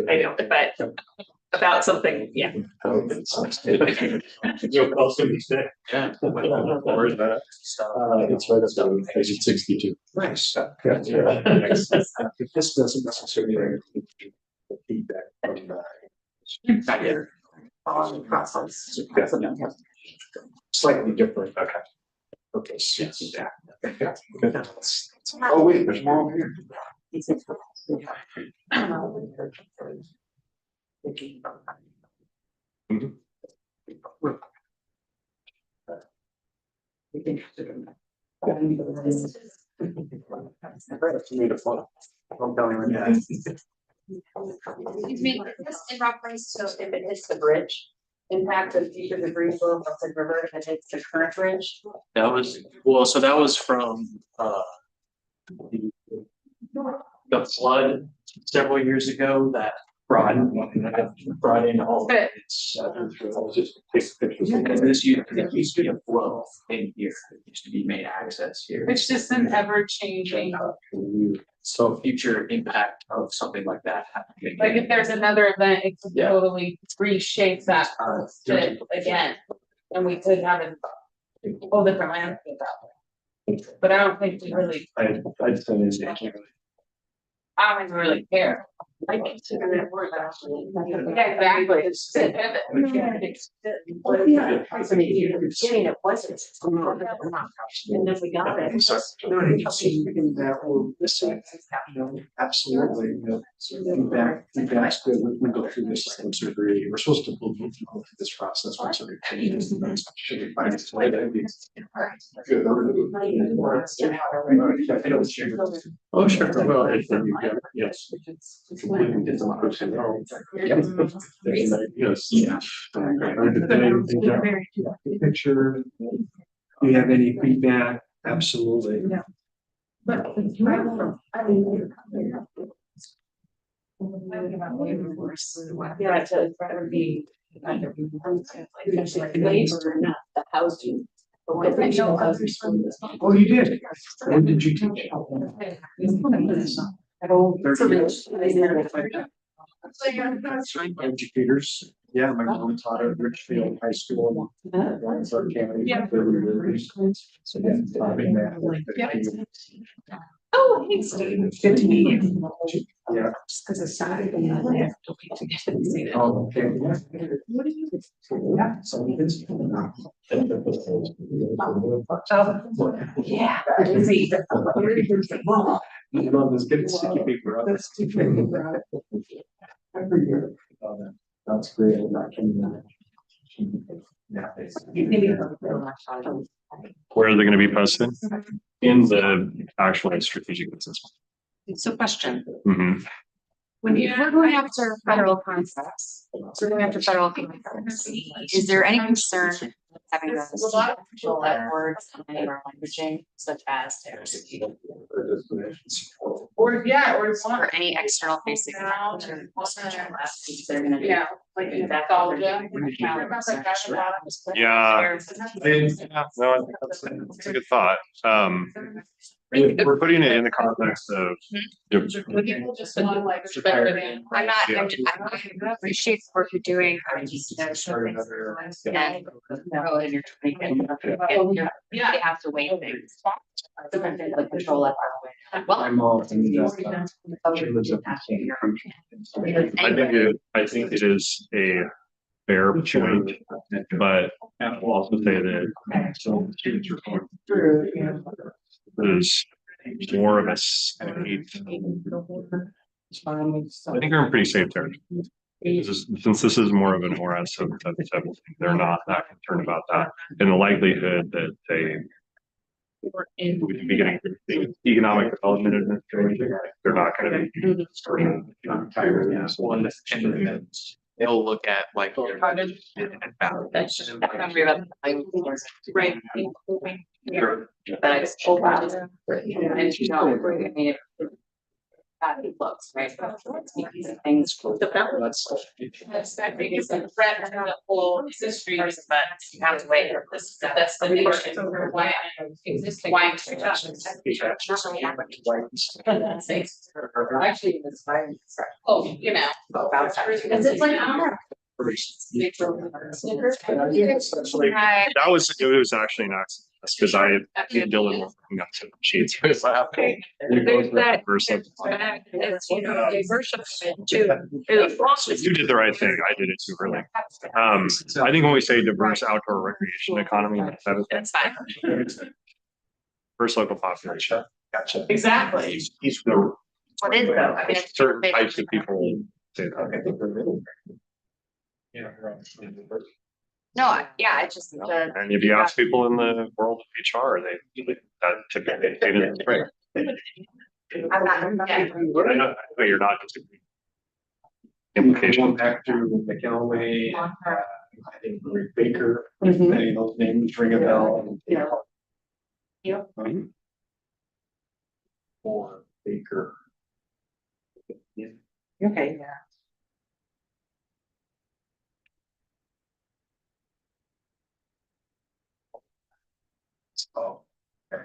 Speaker 5: I know, but about something, yeah.
Speaker 3: You'll call somebody today. Yeah. Where is that? It's right up on page 62.
Speaker 2: Nice. If this doesn't necessarily include the feedback from
Speaker 5: Not yet.
Speaker 2: on process. Slightly different. Okay. Okay. Yeah.
Speaker 1: Oh, wait, there's more over here.
Speaker 10: Excuse me, is this in reference to if it hits the bridge? Impact of deeper debris flow from the river if it hits the current bridge?
Speaker 4: That was, well, so that was from, the flood several years ago that brought in all.
Speaker 7: But-
Speaker 4: And this used to be a flow in here, it used to be main access here.
Speaker 6: It's just an ever changing,
Speaker 4: So future impact of something like that happening.
Speaker 6: like if there's another event, it could
Speaker 4: Yeah.
Speaker 6: totally reshape that bit again. And we could have a whole different landscape out there. But I don't think we really,
Speaker 2: I'd say it's.
Speaker 6: I don't think we really care.
Speaker 10: I consider it worth actually.
Speaker 6: Yeah, exactly. It's a pivot.
Speaker 10: Well, yeah, I mean, in the beginning it wasn't. And then we got it.
Speaker 2: That will, absolutely, feedback's good, we go through this like once every, we're supposed to move through this process once every 10 years. Should be fine. Oh, sure. Well, yes. Completely different person. Yes. Yeah. Picture. Do you have any feedback? Absolutely.
Speaker 10: Yeah, to be kind of labor, not the housing.
Speaker 2: Oh, you did? When did you teach? Educators, yeah, my mom taught at Richfield High School.
Speaker 6: Yeah.
Speaker 2: So yeah.
Speaker 7: Oh, hey, Steve.
Speaker 2: Good to meet you. Yeah.
Speaker 7: Just because it's Saturday. I have to wait to get to see that.
Speaker 2: Oh, okay. Yeah. So it's.
Speaker 7: Yeah. Busy.
Speaker 2: You love this, get sticky paper up. Every year. That's great. Yeah.
Speaker 3: Where are they gonna be posted? In the actual strategic business.
Speaker 10: So question,
Speaker 3: Mhm.
Speaker 10: when we're going after federal contracts, so we're going after federal contracts, is there any concern having those control that words in our languaging such as
Speaker 6: Or, yeah, or it's
Speaker 10: or any external facing? They're gonna be.
Speaker 6: Yeah, like nostalgia.
Speaker 3: Yeah. No, I think that's a good thought. We're putting it in the context of.
Speaker 6: People just want to like spec it in.
Speaker 10: I'm not,
Speaker 3: Yeah.
Speaker 10: I appreciate the work you're doing, I just know. And go in your 20. You have to wait things. Like control that. Well.
Speaker 2: I'm all.
Speaker 3: I think it is a fair point, but I'll also say that some students are going through is more of a safe. I think we're in pretty safe territory. Since this is more of an ORS of type of thing, they're not that concerned about that, and the likelihood that they would be getting the economic development administration, they're not gonna be starting.
Speaker 4: They'll look at like.
Speaker 7: Right.
Speaker 10: But it's full value. And you know, I mean, it looks, right? Things.
Speaker 7: The balance. That's, I think it's a threat to the whole industry, but you have to wait for this, that's the nation for why existing. Why.
Speaker 10: Actually, it's fine.
Speaker 7: Oh, you know.
Speaker 10: Is it like? Hi.
Speaker 3: That was, it was actually an accident, because I and Dylan were looking at some sheets. It was happening.
Speaker 7: There's that.
Speaker 3: Versa.
Speaker 7: It's, you know, diversified too.
Speaker 3: You did the right thing. I did it too early. I think when we say diverse outdoor recreation economy,
Speaker 10: That's fine.
Speaker 3: diverse local population.
Speaker 2: Gotcha.
Speaker 6: Exactly.
Speaker 3: Each the
Speaker 10: What is though? I mean, it's.
Speaker 3: certain types of people say that.
Speaker 2: Yeah.
Speaker 10: Yeah, it's just the.
Speaker 3: And if you ask people in the world of HR, that typically, they didn't. Right.
Speaker 10: I'm not, yeah.
Speaker 3: But you're not just.
Speaker 2: Going
Speaker 3: Implication.
Speaker 2: back to McElway, I think Rick Baker,
Speaker 5: Mhm.
Speaker 2: many of those names ring a bell.
Speaker 5: Yeah.
Speaker 10: Yep.
Speaker 2: Or Baker.
Speaker 5: Okay, yeah.
Speaker 2: Oh, okay.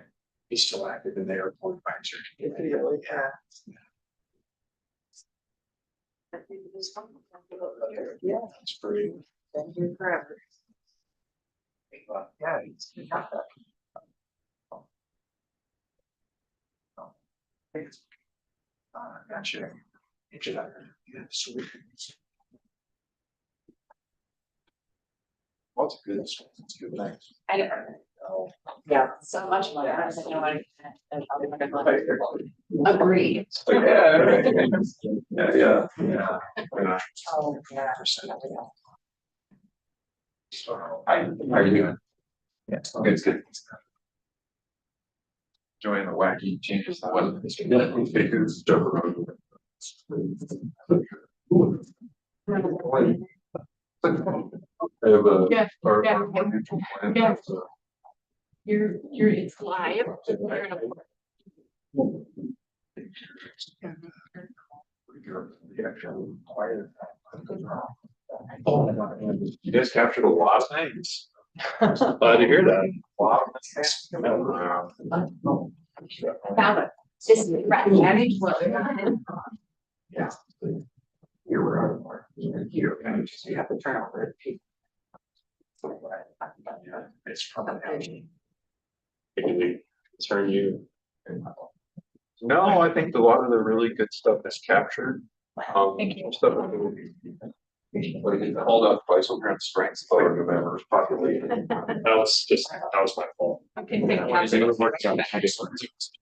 Speaker 2: He's still active in the airport advisor.
Speaker 5: Yeah. Yeah.
Speaker 2: That's pretty.
Speaker 5: Been here forever.
Speaker 2: Yeah, he's. Gotcha. Yeah, sweet. What's good? It's good. Thanks.
Speaker 10: I don't.
Speaker 5: Yeah.
Speaker 10: So much more, I don't know what. Agreed.
Speaker 2: Yeah. Yeah.
Speaker 5: Oh, yeah.
Speaker 1: Hi, how are you doing? Yeah, it's good. Enjoying the wacky changes to the weather. It's Joker Road. I have a.
Speaker 7: Yeah,
Speaker 1: or-
Speaker 7: yeah, yeah.
Speaker 1: So,
Speaker 7: It's live. You're in a-
Speaker 1: You guys captured a lot of things.
Speaker 3: Glad to hear that.
Speaker 1: Wow.
Speaker 10: Found it. This is right.
Speaker 1: Yeah. Here we're out of mark. Here, and you have to turn on red peak. Yeah, it's probably.
Speaker 3: It concern you.
Speaker 1: No, I think a lot of the really good stuff is captured.
Speaker 7: Thank you.
Speaker 1: Stuff that would be. What is it, hold up, twice over on strengths, like the members population.
Speaker 3: That was my fault.
Speaker 7: Okay,
Speaker 1: Yeah,
Speaker 7: thank
Speaker 1: when you think
Speaker 7: you.
Speaker 1: of like the different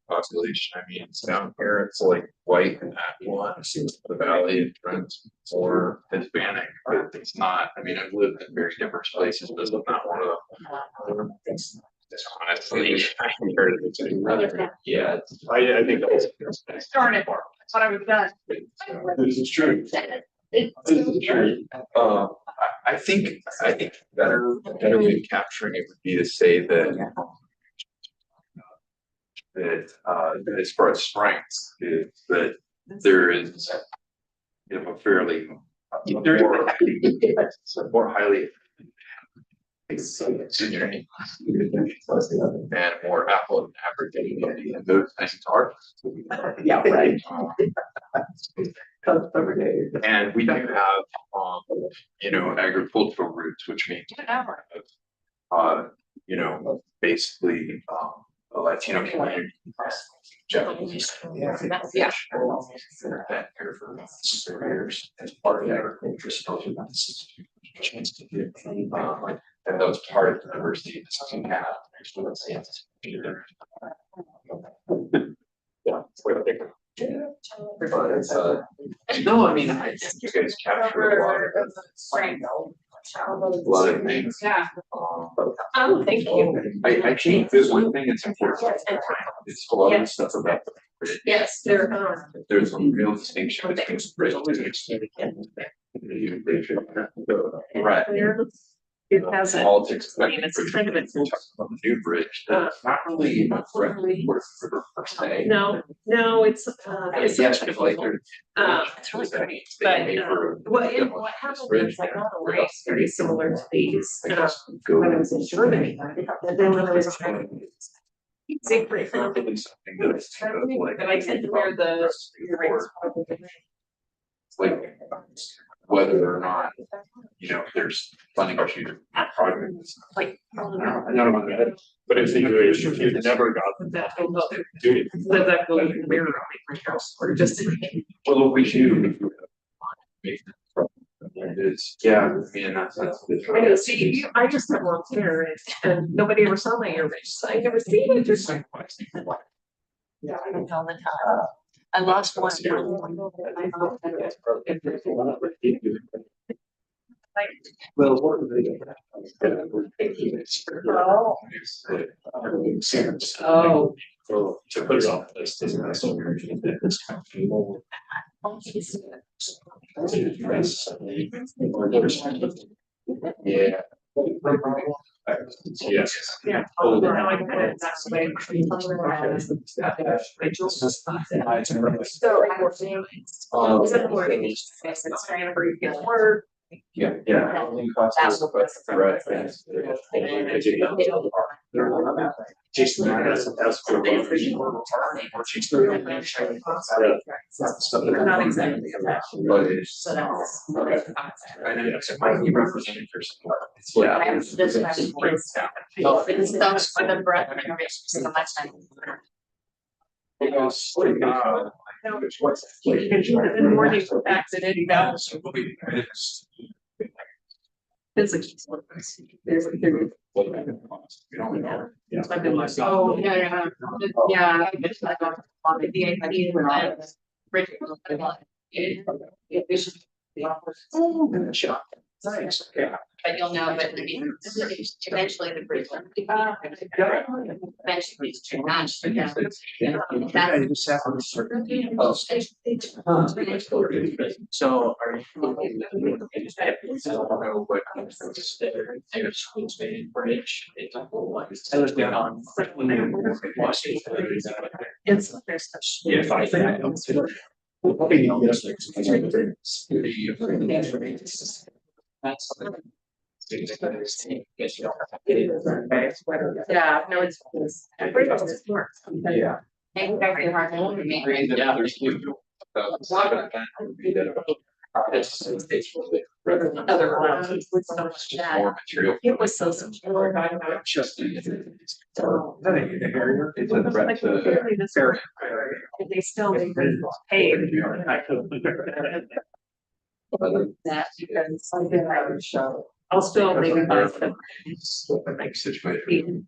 Speaker 1: population, I mean, it's down here, it's like white and that one, the valley, Trent, or Hispanic, but it's not, I mean, I've lived in very different places, but it's not one of them. Honestly, I heard it, it's really, yeah.
Speaker 3: I think that's.
Speaker 7: Darn it, thought I was done.
Speaker 1: This is true. This is true. I think better way of capturing it would be to say that. As far as strengths, is that there is. You know, a fairly. More highly. Senior. And more apple and average, and those things are.
Speaker 5: Yeah, right.
Speaker 1: And we do have, you know, agricultural roots, which means. You know, basically, a Latino community. Japanese.
Speaker 7: Yeah.
Speaker 1: That here for years as part of agriculture. And that was part of the diversity this can have. Yeah. But it's, no, I mean, I think you guys captured a lot of things.
Speaker 7: Yeah.
Speaker 1: Um,
Speaker 5: Thank you.
Speaker 1: I think there's one thing that's important. It's a lot of stuff about.
Speaker 5: Yes, they're,
Speaker 1: There's a real distinction between bridge right.
Speaker 5: it has a.
Speaker 1: Politics.
Speaker 5: I mean, it's kind of a-
Speaker 1: The new bridge, that's not really a threat to the river per se.
Speaker 5: No, it's, it's.
Speaker 1: Yes, it's like.
Speaker 5: It's really great, but, what happened is I got a race very similar to these, when I was in Germany. And then when I was trying. Siegfried.
Speaker 1: Something that's kind of like.
Speaker 5: But I tend to wear the.
Speaker 1: Like, whether or not, you know, there's funding issues. Projects.
Speaker 5: Like.
Speaker 3: But if you never got.
Speaker 5: That go in the mirror on my house or just.
Speaker 1: Well, what we do. Is, yeah, I mean, that's.
Speaker 5: I know, see, I just have long hair and nobody ever saw my earrings. I never seen it, just. Yeah, I don't all the time. I lost one.
Speaker 2: Well, what are they?
Speaker 5: Oh.
Speaker 3: To put it on the list, isn't that so? Yeah. Yes.
Speaker 5: Yeah. So I was saying, is it more it's trying to bring it work?
Speaker 1: Yeah.
Speaker 5: That's what that's
Speaker 1: Right.
Speaker 3: Jason.
Speaker 5: Not exactly.
Speaker 1: But it's.
Speaker 5: So that's.
Speaker 1: And then it might be represented for some.
Speaker 10: I have this question for it's so much for the breath of information, so much time.
Speaker 5: In the morning, back to Eddie Vallis. Physics. There's a theory. I've been like,
Speaker 10: Oh, yeah. I guess I got a lot of the idea that Richard was like, it should be but you'll know, but eventually the bridge. Eventually it's too much.
Speaker 4: So are you? I was down on.
Speaker 5: It's there's such.
Speaker 4: Yeah, I think.
Speaker 5: Yeah, no, it's.
Speaker 1: Yeah.
Speaker 10: Thank you guys for your hard work for me.
Speaker 4: Yeah, there's.
Speaker 5: Other ones with so much that.
Speaker 1: More material.
Speaker 5: It was so. So.
Speaker 1: It's a threat to.
Speaker 5: They still pay. That because I did have a show. I'll still maybe buy some.
Speaker 1: Make situation.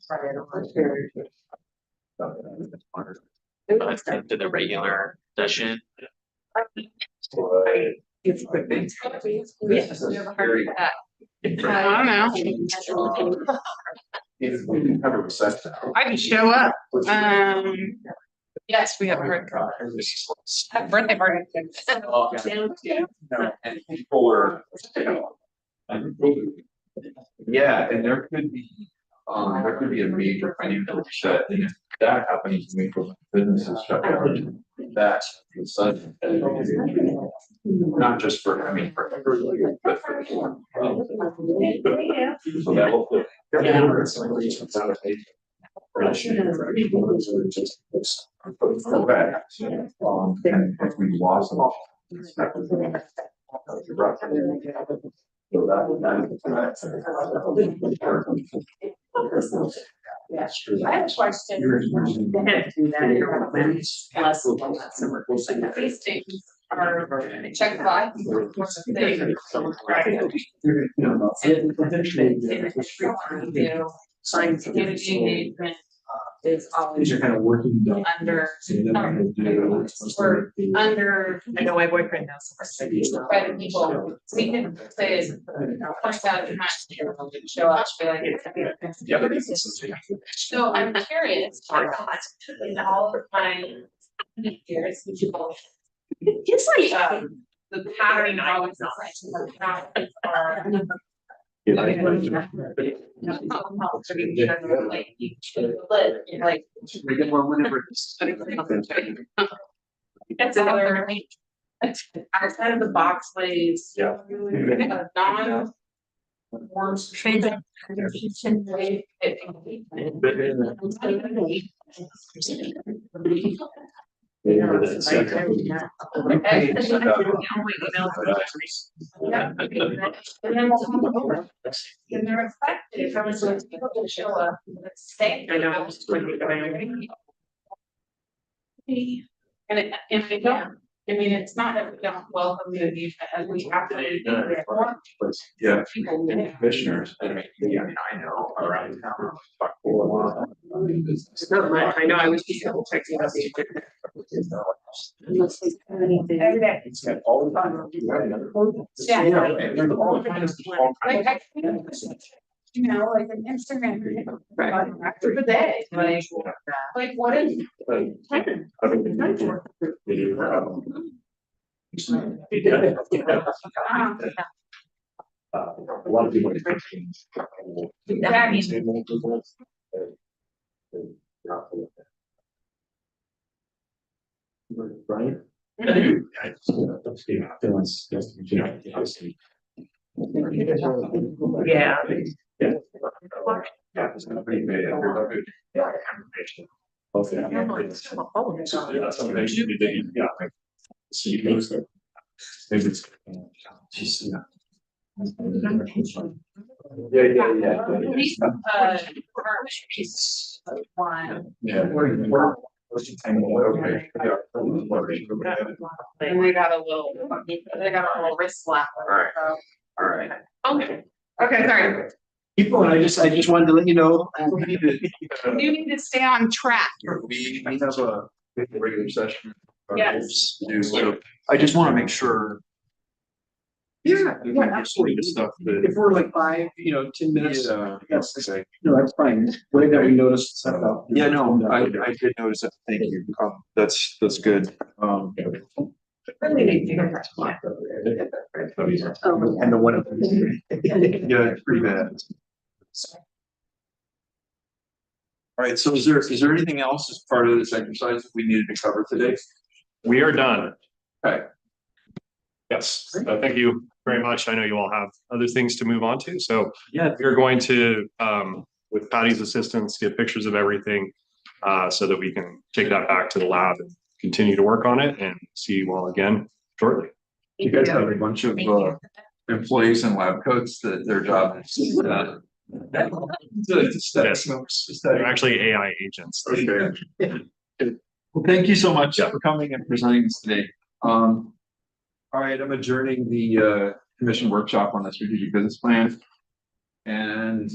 Speaker 4: To the regular session.
Speaker 5: It's quick.
Speaker 10: Yes.
Speaker 1: Very.
Speaker 6: I don't know.
Speaker 1: If we can have a recession.
Speaker 6: I can show up. Yes, we have a birthday party.
Speaker 1: And people are. Yeah, and there could be a major financial shut, and if that happens, we go businesses shut down. That's the sudden. Not just for, I mean, for everybody, but for. So that will. And if we lost them all.
Speaker 5: Yeah, I have a question. They had to do that in your plans, less than that summer. These things are check the box. Signs. Community engagement is always.
Speaker 2: These are kind of working.
Speaker 6: Under.
Speaker 5: Or under, I know my boyfriend knows.
Speaker 6: By the people, we can say, point out in show up, be like. So I'm curious, in all of my years, it's like, the pattern I was not are. Like.
Speaker 1: We get more whenever.
Speaker 5: That's another. Outside of the box ways.
Speaker 1: Yeah.
Speaker 6: Non.
Speaker 5: And they're effective, I was like, people can show up, let's stay. I know.
Speaker 6: And I don't, I mean, it's not that we don't welcome the engagement, as we have to.
Speaker 1: Yeah.
Speaker 6: People.
Speaker 1: Commissioners, I mean, I know around town.
Speaker 5: I know, I was just double checking out the. Every day.
Speaker 1: It's got all the time.
Speaker 6: Yeah.
Speaker 1: And there's all kinds of-
Speaker 6: Like,
Speaker 7: you know, like an Instagram. After the day, like what is?
Speaker 1: A lot of people. Brian?
Speaker 5: Yeah.
Speaker 6: And they got a little wrist slap.
Speaker 1: All right.
Speaker 6: Okay, okay, sorry.
Speaker 2: Keep going. I just wanted to let you know. We need to.
Speaker 6: You need to stay on track.
Speaker 1: We have a regular session.
Speaker 6: Yes.
Speaker 1: To do, so I just want to make sure.
Speaker 2: Yeah,
Speaker 1: Absolutely. The stuff that.
Speaker 2: If we're like 5, 10 minutes.
Speaker 1: Yeah,
Speaker 2: Yes,
Speaker 1: okay.
Speaker 2: no, that's fine. Way that we noticed stuff out.
Speaker 1: Yeah, no, I did notice that. Thank you. That's good.
Speaker 5: Really need to.
Speaker 2: And the one.
Speaker 1: Yeah, it's pretty bad. All right, so is there anything else as part of this exercise that we needed to cover today?
Speaker 3: We are done.
Speaker 1: Okay.
Speaker 3: Yes, thank you very much. I know you all have other things to move on to, so
Speaker 1: Yeah.
Speaker 3: we're going to, with Patty's assistance, get pictures of everything, so that we can take that back to the lab and continue to work on it and see you all again shortly.
Speaker 1: You guys have a bunch of employees in lab coats that their job is
Speaker 3: They're actually AI agents.
Speaker 1: Well, thank you so much for coming and presenting this today. All right, I'm adjourning the commission workshop on the strategic business plan. And